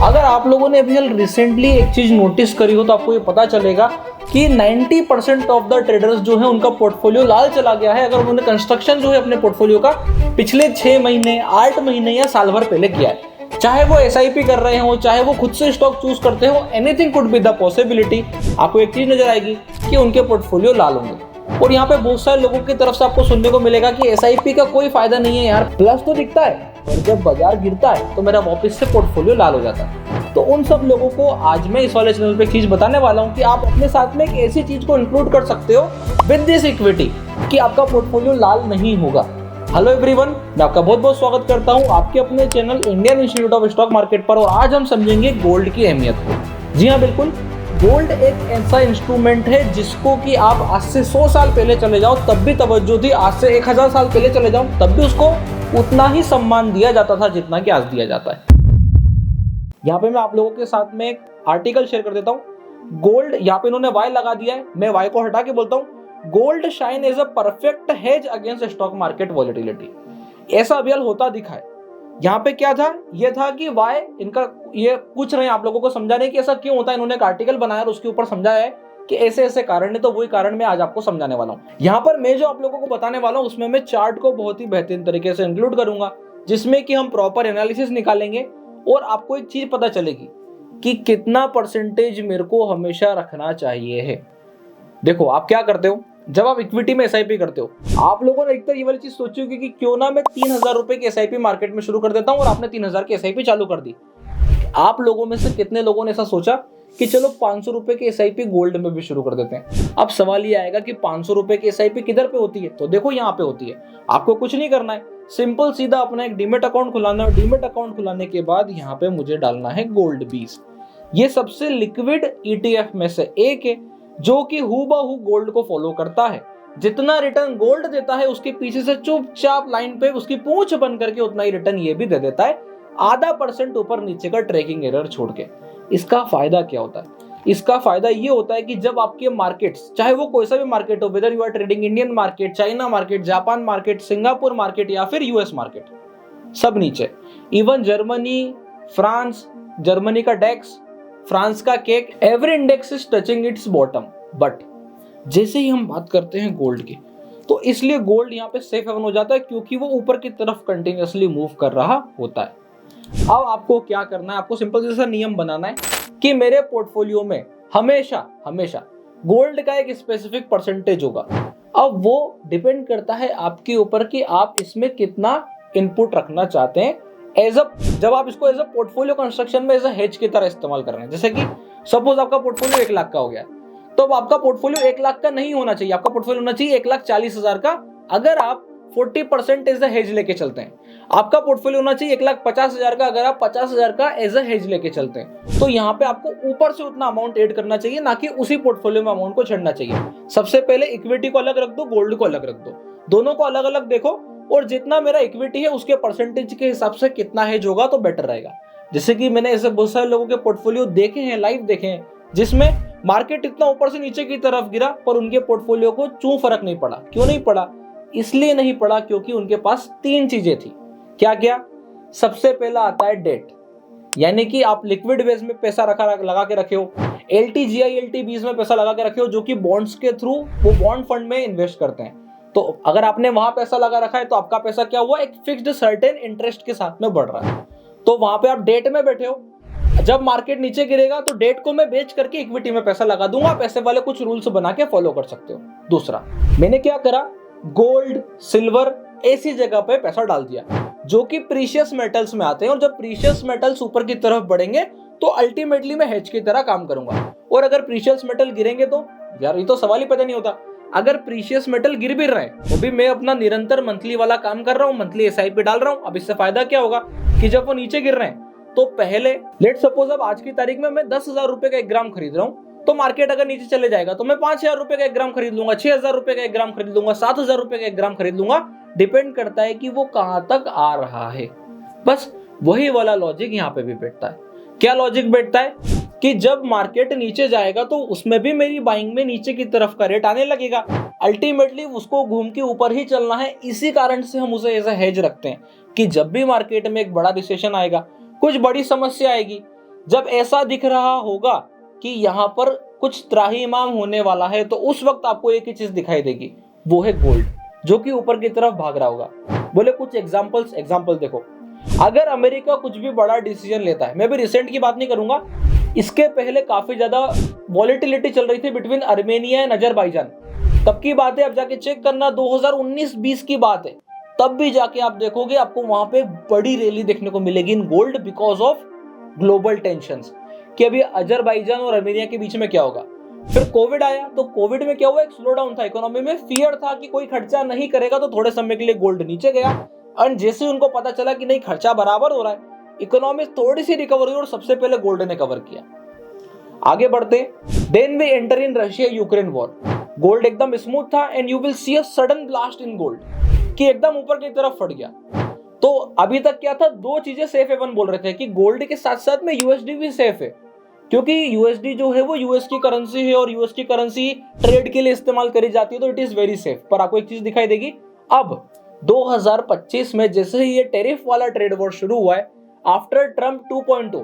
अगर आप लोगों ने अभी रिसेंटली एक चीज नोटिस करी हो तो आपको ये पता चलेगा कि 90% ऑफ द ट्रेडर्स जो है उनका पोर्टफोलियो लाल चला गया है, अगर उन्होंने कंस्ट्रक्शन जो है अपने पोर्टफोलियो का पिछले 6 महीने 8 महीने या साल भर पहले किया है। चाहे वो SIP कर रहे हो, चाहे वो खुद से स्टॉक चूज करते हो, anything could be the possibility. आपको एक चीज नजर आएगी कि उनके पोर्टफोलियो लाल होंगे। और यहाँ पे बहुत सारे लोगों की तरफ से आपको सुनने को मिलेगा कि SIP का कोई फायदा नहीं है यार, प्लस तो दिखता है और जब बाजार गिरता है तो मेरा वापस से पोर्टफोलियो लाल हो जाता है। तो उन सब लोगों को आज मैं इस वाले चैनल पे एक चीज बताने वाला हूँ कि आप अपने साथ में एक ऐसी चीज को इंक्लूड कर सकते हो विद दिस इक्विटी कि आपका पोर्टफोलियो लाल नहीं होगा। हेलो एवरीवन, मैं आपका बहुत बहुत स्वागत करता हूं आपके अपने channel Indian institute of stock market पर। और आज हम समझेंगे गोल्ड की अहमियत को। जी हाँ, बिल्कुल, गोल्ड एक ऐसा इंस्ट्रूमेंट है जिसको कि आप आज से 100 साल पहले चले जाओ तब भी तवज्जो थी, आज से 1000 साल पहले चले जाओ तब भी उसको उतना ही सम्मान दिया जाता था जितना कि आज दिया जाता है। यहाँ पे मैं आप लोगों के साथ में एक आर्टिकल शेयर कर देता हूँ। गोल्ड, यहाँ पे इन्होंने वाई लगा दिया है, मैं वाई को हटा के बोलता हूँ, gold shine as a perfect hedge against stock market volatility. ऐसा अभी होता दिखा है। यहाँ पे क्या था, ये था कि वाई इनका ये पूछ रहे हैं आप लोगों को समझाने की ऐसा क्यों होता है। इन्होंने एक आर्टिकल बनाया और उसके ऊपर समझाया है कि ऐसे ऐसे कारण है, तो वही कारण मैं आज आपको समझाने वाला हूँ। यहाँ पर मैं जो आप लोगों को बताने वाला हूँ उसमें मैं चार्ट को बहुत ही बेहतरीन तरीके से इंक्लूड करूंगा, जिसमें कि हम प्रॉपर एनालिसिस निकालेंगे और आपको एक चीज पता चलेगी कि कितना परसेंटेज मेरे को हमेशा रखना चाहिए है। देखो, आप क्या करते हो जब आप इक्विटी में SIP करते हो, आप लोगों ने एक तो ये वाली चीज सोची होगी कि क्यों ना मैं 3000 रुपए की SIP मार्केट में शुरू कर देता हूं, और आपने 3000 की SIP चालू कर दी। आप लोगों में से कितने लोगों ने ऐसा सोचा कि चलो 500 रुपए की SIP गोल्ड में भी शुरू कर देते हैं। अब सवाल ये आएगा कि 500 रुपए की SIP किधर पे होती है, तो देखो यहाँ पे होती है। आपको कुछ नहीं करना है, सिंपल सीधा अपना एक डीमेट अकाउंट खुलाना है। डीमेट अकाउंट खुलाने के बाद यहाँ पे मुझे डालना है गोल्ड 20। ये सबसे लिक्विड ETF में से एक है जो कि हूबहू गोल्ड को फॉलो करता है। जितना रिटर्न गोल्ड देता है उसके पीछे से चुपचाप लाइन पे उसकी पूंछ बन करके उतना ही रिटर्न ये भी दे देता है, आधा % ऊपर नीचे का ट्रैकिंग एरर छोड़ के। इसका फायदा क्या होता है? इसका फायदा ये होता है कि जब आपके मार्केट्स, चाहे वो कोई सा भी मार्केट हो, whether you are trading Indian market, China market, Japan market, Singapore market या फिर US मार्केट, सब नीचे, इवन जर्मनी, फ्रांस, जर्मनी का डेक्स, फ्रांस का cake, every index is touching it's bottom. But जैसे ही हम बात करते हैं गोल्ड की, तो इसलिए गोल्ड यहाँ पे सेफ हेवन हो जाता है क्योंकि वो ऊपर की तरफ कंटिन्यूअसली मूव कर रहा होता है। अब आपको क्या करना है, आपको सिंपल जैसा नियम बनाना है कि मेरे पोर्टफोलियो में हमेशा हमेशा गोल्ड का एक स्पेसिफिक परसेंटेज होगा। अब वो डिपेंड करता है आपके ऊपर कि आप इसमें कितना इनपुट रखना चाहते हैं। जब आप इसको एज अ पोर्टफोलियो कंस्ट्रक्शन में एज अ हेज की तरह इस्तेमाल कर रहे हैं, जैसे कि सपोज आपका पोर्टफोलियो 1 लाख का हो गया, तो अब आपका पोर्टफोलियो 1 लाख का नहीं होना चाहिए, आपका पोर्टफोलियो होना चाहिए 1,40,000 का। अगर आप 40% एज अ हेज लेके चलते हैं, आपका पोर्टफोलियो होना चाहिए 1,50,000 का, अगर आप 50,000 का एज अ हेज लेके चलते हैं। तो यहाँ पे आपको ऊपर से उतना अमाउंट ऐड करना चाहिए, ना कि उसी पोर्टफोलियो में अमाउंट को छेड़ना चाहिए। सबसे पहले इक्विटी को अलग रख दो, गोल्ड को अलग रख दो, दोनों को अलग अलग देखो, और जितना मेरा इक्विटी है उसके परसेंटेज के हिसाब से कितना हेज होगा तो बेटर रहेगा। जैसे कि मैंने ऐसे बहुत सारे लोगों के पोर्टफोलियो देखे हैं, लाइव देखे हैं, जिसमें मार्केट इतना ऊपर से नीचे की तरफ गिरा पर उनके पोर्टफोलियो को चूं फर्क नहीं पड़ा। क्यों नहीं पड़ा? इसलिए नहीं पड़ा क्योंकि उनके पास 3 चीजें थी। क्या क्या? सबसे पहला आता है डेट, यानी कि आप लिक्विड बेस में पैसा लगा के रखे हो, LTGI LT20 में पैसा लगा के रखे हो, जो कि बॉन्ड्स के थ्रू वो बॉन्ड फंड में इन्वेस्ट करते हैं। तो अगर आपने वहां पैसा लगा रखा है तो आपका पैसा क्या हुआ, एक फिक्स्ड सर्टेन इंटरेस्ट के साथ में बढ़ रहा है। तो वहां पे आप डेट में बैठे हो, जब मार्केट नीचे गिरेगा तो डेट को मैं बेच करके इक्विटी में पैसा लगा दूंगा। पैसे वाले कुछ रूल्स बना के फॉलो कर सकते हो। दूसरा, मैंने क्या करा, गोल्ड, सिल्वर ऐसी जगह पे पैसा डाल दिया जो कि प्रीशियस मेटल्स में आते हैं, और जब प्रीशियस मेटल्स ऊपर की तरफ बढ़ेंगे तो अल्टीमेटली मैं हेज की तरह काम करूंगा। और अगर प्रीशियस मेटल गिरेंगे तो यार ये तो सवाल ही पैदा नहीं होता। अगर प्रीशियस मेटल गिर भी रहे हैं तो भी मैं अपना निरंतर मंथली वाला काम कर रहा हूँ, मंथली SIP डाल रहा हूँ। अब इससे फायदा क्या होगा कि जब वो नीचे गिर रहे हैं तो पहले लेट सपोज अब आज की तारीख में मैं 10,000 रुपए का 1 ग्राम खरीद रहा हूँ, तो मार्केट अगर नीचे चले जाएगा तो मैं 5,000 रुपए का 1 ग्राम खरीद लूंगा, 6,000 रुपए का 1 ग्राम खरीद लूंगा, 7,000 रुपए का 1 ग्राम खरीद लूंगा। डिपेंड करता है कि वो कहां तक आ रहा है। बस वही वाला लॉजिक यहाँ पे भी बैठता है। क्या लॉजिक बैठता है कि जब मार्केट नीचे जाएगा तो उसमें भी मेरी बाइंग में नीचे की तरफ का रेट आने लगेगा, अल्टीमेटली उसको घूम के ऊपर ही चलना है। इसी कारण से हम उसे ऐसा हेज रखते हैं कि जब भी मार्केट में एक बड़ा रिसेशन आएगा, कुछ बड़ी समस्या आएगी, जब ऐसा दिख रहा होगा कि यहाँ पर कुछ त्राहिमाम होने वाला है, तो उस वक्त आपको एक ही चीज दिखाई देगी, वो है गोल्ड, जो कि ऊपर की तरफ भाग रहा होगा। बोले कुछ एग्जांपल देखो, अगर अमेरिका कुछ भी बड़ा डिसीजन लेता है, मैं भी रिसेंट की बात नहीं करूंगा, इसके पहले काफी ज्यादा वॉलेटिलिटी चल रही थी बिटवीन आर्मेनिया एंड अजरबैजान, तब की बात है, अब जाके चेक करना 2019-20 की बात है, तब भी जाके आप देखोगे आपको वहां पे बड़ी रैली देखने को मिलेगी in gold because of global tensions, कि अभी अजरबैजान और आर्मेनिया के बीच में क्या होगा। फिर कोविड आया, तो कोविड में क्या हुआ, एक स्लो डाउन था इकोनॉमी में, फियर था कि कोई खर्चा नहीं करेगा, तो थोड़े समय के लिए गोल्ड नीचे गया, और जैसे उनको पता चला कि नहीं खर्चा बराबर हो रहा है, इकोनॉमी थोड़ी सी रिकवर हुई और सबसे पहले गोल्ड ने कवर किया। आगे बढ़ते, then we enter in Russia Ukraine war, gold एकदम स्मूथ था and you will see a sudden blast in gold, कि एकदम ऊपर की तरफ फट गया। तो अभी तक क्या था, दो चीजें सेफ हेवन बोल रहे थे कि गोल्ड के साथ साथ में यूएसडी भी सेफ है, क्योंकि यूएसडी जो है वो यूएस की करेंसी है और यूएस की करेंसी ट्रेड के लिए इस्तेमाल करी जाती है, तो इट इज वेरी सेफ। पर आपको एक चीज दिखाई देगी, अब 2025 में जैसे ही ये टैरिफ वाला ट्रेड वॉर शुरू हुआ है आफ्टर ट्रम्प 2.0,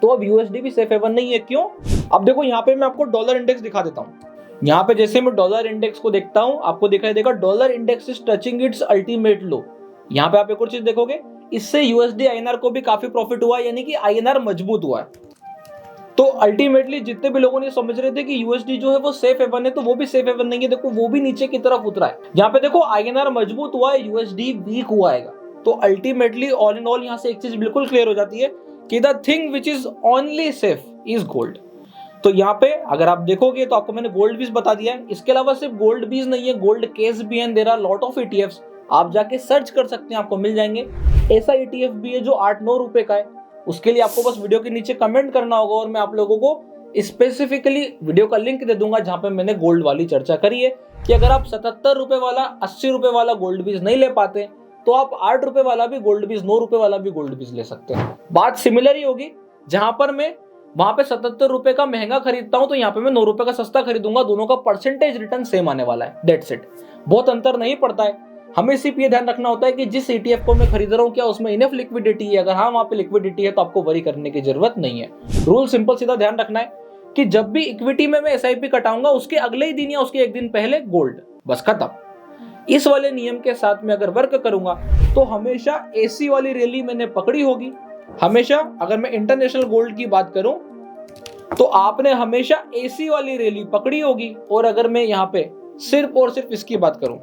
तो अब यूएसडी भी सेफ हेवन नहीं है। क्यों? अब देखो यहाँ पे मैं आपको डॉलर इंडेक्स दिखा देता हूँ। यहाँ पे जैसे मैं डॉलर इंडेक्स को देखता हूँ, आपको दिखाई देगा dollar index is touching its ultimate low. यहाँ पे आप एक और चीज देखोगे, इससे यूएसडी आईएनआर को भी काफी प्रॉफिट हुआ, यानी कि आईएनआर मजबूत हुआ है। तो अल्टीमेटली जितने भी लोगों ने समझ रहे थे कि यूएसडी जो है वो सेफ हेवन है, तो वो भी सेफ हेवन नहीं है। देखो वो भी नीचे की तरफ उतरा है। यहाँ पे देखो आईएनआर मजबूत हुआ है, यूएसडी वीक हुआ है। तो अल्टीमेटली ऑल इन ऑल यहाँ से एक चीज बिल्कुल क्लियर हो जाती है कि the thing which is only safe is gold. तो यहाँ पे अगर आप देखोगे तो आपको मैंने गोल्ड बीज बता दिया है। इसके अलावा सिर्फ गोल्ड बीज नहीं है, गोल्ड केस भी है, there are lot of ETFs, आप जाके सर्च कर सकते हैं, आपको मिल जाएंगे। ऐसा ईटीएफ भी है जो 8-9 रुपए का है, उसके लिए आपको बस वीडियो के नीचे कमेंट करना होगा और मैं आप लोगों को स्पेसिफिकली वीडियो का लिंक दे दूंगा जहां पे मैंने गोल्ड वाली चर्चा करी है कि अगर आप 77 रुपए वाला 80 रुपए वाला गोल्ड बीज नहीं ले पाते तो आप 8 रुपए वाला भी गोल्ड बीज, 9 रुपए वाला भी गोल्ड बीज ले सकते हैं। बात सिमिलर ही होगी, जहां पर मैं वहां पे 77 रुपए का महंगा खरीदता हूं तो यहाँ पे मैं 9 रुपए का सस्ता खरीदूंगा, दोनों का परसेंटेज रिटर्न सेम आने वाला है, दैट्स इट। बहुत अंतर नहीं पड़ता है। हमें सिर्फ ये ध्यान रखना होता है कि जिस ETF को मैं खरीद रहा हूँ क्या उसमें इनफ लिक्विडिटी है, अगर हाँ वहां पे लिक्विडिटी है तो आपको वरी करने की जरूरत नहीं है। रूल सिंपल सीधा ध्यान रखना है कि जब भी इक्विटी में मैं SIP कटाऊंगा उसके अगले ही दिन या उसके एक दिन पहले गोल्ड, बस खत्म। इस वाले नियम के साथ में अगर वर्क करूंगा तो हमेशा AC वाली रैली मैंने पकड़ी होगी। हमेशा अगर मैं इंटरनेशनल गोल्ड की बात करूं तो आपने हमेशा AC वाली रैली पकड़ी होगी, और अगर मैं यहाँ पे सिर्फ और सिर्फ इसकी बात करूं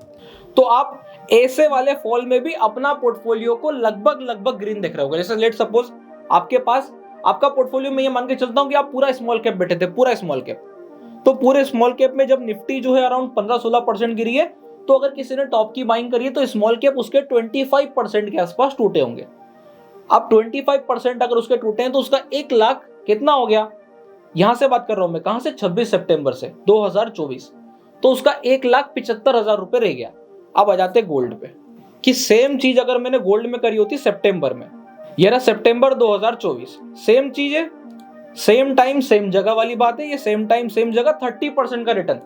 तो आप ऐसे वाले फॉल में भी अपना पोर्टफोलियो को लगभग ग्रीन देख रहे होगे। जैसे लेट सपोज आपके पास आपका पोर्टफोलियो में ये मान के चलता हूं कि आप पूरा स्मॉल कैप बैठे थे, पूरा स्मॉल कैप, तो पूरे स्मॉल कैप में जब निफ्टी जो है अराउंड 15-16% गिरी है, तो अगर किसी ने टॉप की बाइंग करी है तो स्मॉल कैप उसके 25% के आसपास टूटे होंगे। अब 25% अगर उसके टूटे हैं तो उसका 1 लाख कितना हो गया, यहां से बात कर रहा हूं मैं, कहां से, 26 सितंबर से 2024, तो उसका 1,75,000 रुपए रह गया। अब आ जाते गोल्ड पे कि सेम चीज अगर मैंने गोल्ड में करी होती सितंबर में, ये रहा सितंबर 2024, सेम चीज है, सेम टाइम सेम जगह वाली बात है, ये सेम टाइम सेम जगह 30% का रिटर्न।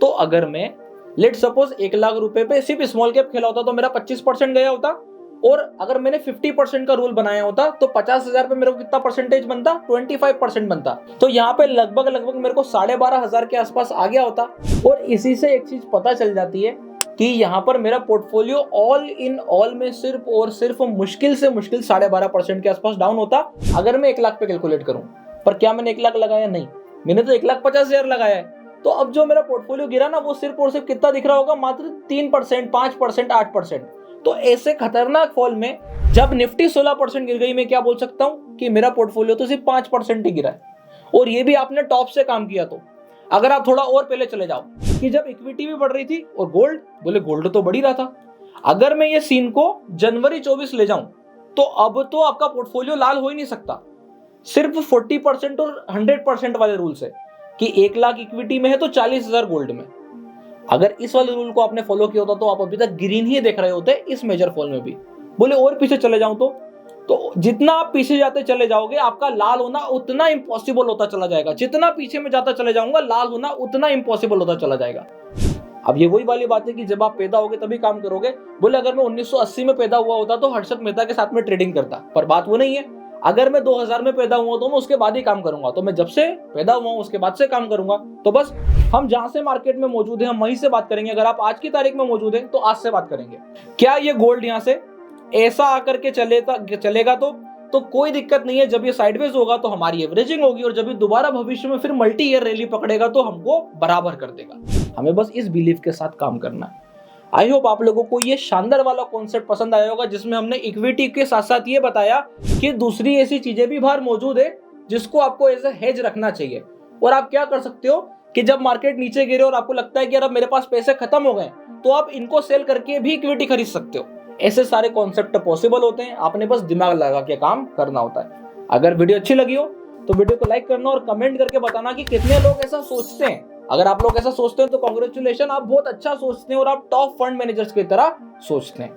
तो अगर मैं लेट सपोज 1 लाख रुपए पे सिर्फ स्मॉल कैप खेला होता तो मेरा 25% गया होता, और अगर मैंने 50% का रूल बनाया होता तो 50,000 पे मेरे को कितना परसेंटेज बनता, 25% बनता। तो यहाँ पे लगभग मेरे को 12,500 के आसपास आ गया होता। और इसी से एक चीज पता चल जाती है कि यहाँ पर मेरा पोर्टफोलियो ऑल इन ऑल में सिर्फ और सिर्फ मुश्किल से मुश्किल 12.5% के आसपास डाउन होता अगर मैं 1 लाख पे कैलकुलेट करूं। पर क्या मैंने 1 लाख लगाया? नहीं, मैंने तो 1,50,000 लगाया है। तो अब जो मेरा पोर्टफोलियो गिरा ना, वो सिर्फ और सिर्फ कितना दिख रहा होगा, मात्र 3%, 5%, 8%। तो ऐसे खतरनाक फॉल में जब निफ्टी 16% गिर गई, मैं क्या बोल सकता हूं कि मेरा पोर्टफोलियो तो सिर्फ 5% ही गिरा है, और ये भी आपने टॉप से काम किया। तो अगर आप थोड़ा और पहले चले जाओ कि जब इक्विटी भी बढ़ रही थी और गोल्ड, बोले गोल्ड तो बढ़ ही रहा था, अगर मैं ये सीन को जनवरी 24 ले जाऊं तो अब तो आपका पोर्टफोलियो लाल हो ही नहीं सकता, सिर्फ 40% और 100% वाले रूल से कि 1 लाख इक्विटी में है तो 40,000 गोल्ड में। अगर इस वाले रूल को आपने फॉलो किया होता तो आप अभी तक ग्रीन ही देख रहे होते इस मेजर फॉल में भी। बोले और पीछे चले जाऊं तो जितना आप पीछे जाते चले जाओगे आपका लाल होना उतना इम्पॉसिबल होता चला जाएगा। जितना पीछे में जाता चले जाऊंगा लाल होना उतना इम्पॉसिबल होता चला जाएगा। अब ये वही वाली बात है कि जब आप पैदा होगे तभी काम करोगे। बोले अगर मैं 1980 में पैदा हुआ होता तो हर्षद मेहता के साथ में ट्रेडिंग करता, पर बात वो नहीं है। अगर मैं 2000 में पैदा हुआ तो मैं उसके बाद ही काम करूंगा, तो मैं जब से पैदा हुआ हूं उसके बाद से काम करूंगा। तो बस हम जहां से मार्केट में मौजूद हैं हम वहीं से बात करेंगे। अगर आप आज की तारीख में मौजूद हैं तो आज से बात करेंगे। क्या ये गोल्ड यहां से ऐसा आकर के चलेगा तो कोई दिक्कत नहीं है। जब ये साइडवेज होगा तो हमारी एवरेजिंग होगी, और जब ये दोबारा भविष्य में फिर मल्टी ईयर रैली पकड़ेगा तो हमको बराबर कर देगा। हमें बस इस बिलीफ के साथ काम करना है। आई होप आप लोगों को ये शानदार वाला कॉन्सेप्ट पसंद आया होगा, जिसमें हमने इक्विटी के साथ साथ ये बताया कि दूसरी ऐसी चीजें भी बाहर मौजूद है जिसको आपको एज ए हेज रखना चाहिए। और आप क्या कर सकते हो कि जब मार्केट नीचे गिरे और आपको लगता है कि यार अब मेरे पास पैसे खत्म हो गए, तो आप इनको सेल करके भी इक्विटी खरीद सकते हो। ऐसे सारे कॉन्सेप्ट पॉसिबल होते हैं, आपने बस दिमाग लगा के काम करना होता है। अगर वीडियो अच्छी लगी हो तो वीडियो को लाइक करना और कमेंट करके बताना कि कितने लोग ऐसा सोचते हैं। अगर आप लोग ऐसा सोचते हैं तो कांग्रेचुलेशन, आप बहुत अच्छा सोचते हैं और आप टॉप फंड मैनेजर्स की तरह सोचते हैं।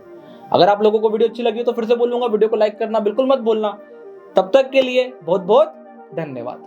अगर आप लोगों को वीडियो अच्छी लगी हो तो फिर से बोलूंगा, वीडियो को लाइक करना बिल्कुल मत भूलना। तब तक के लिए बहुत बहुत धन्यवाद।